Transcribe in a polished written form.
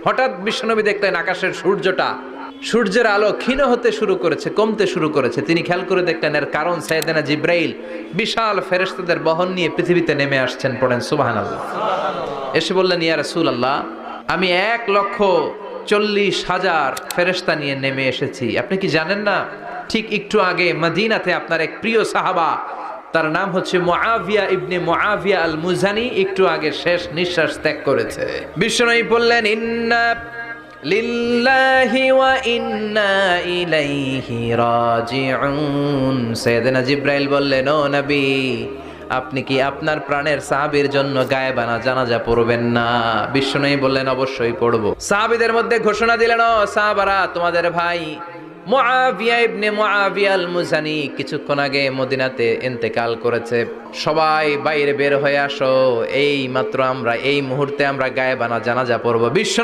হঠাৎ বিশ্বনবী দেখলেন আকাশের সূর্যের আলো ক্ষীণ হতে শুরু করেছে, কমতে শুরু করেছে। তিনি খেয়াল করে দেখলেন এর কারণ সাইয়েদনা জিব্রাইল বিশাল ফেরেশতাদের বহন নিয়ে পৃথিবীতে নেমে আসছেন। পড়েন সুবহানাল্লাহ। এসে বললেন, ইয়া রাসূলুল্লাহ, আমি 1,40,000 ফেরেশতা নিয়ে নেমে এসেছি। আপনি কি জানেন না, ঠিক একটু আগে মদিনাতে আপনার এক প্রিয় সাহাবা, তার নাম হচ্ছে মুআবিয়া ইবনে মুআবিয়া আল মুজানি, একটু আগে শেষ নিঃশ্বাস ত্যাগ করেছে। বিশ্বনবী বললেন, ইন্না লিল্লাহি ওয়া ইন্না ইলাইহি রাজিউন। সাইয়েদনা জিব্রাইল বললেন, ও নবী, আপনি কি আপনার প্রাণের সাহাবীর জন্য গায়েবানা জানাজা পড়বেন না? বিশ্বনবী বললেন, অবশ্যই পড়ব। সাহাবীদের মধ্যে ঘোষণা দিলেন, ও সাহাবারা, তোমাদের ভাই মুআবিয়া ইবনে মুআবিয়া আল মুজানি কিছুক্ষণ আগে মদিনাতে ইন্তেকাল করেছে। সবাই বাইরে বের হয়ে আসো, এই মাত্র আমরা, এই মুহূর্তে আমরা গায়েবানা জানাজা পড়ব। বিশ্বনবী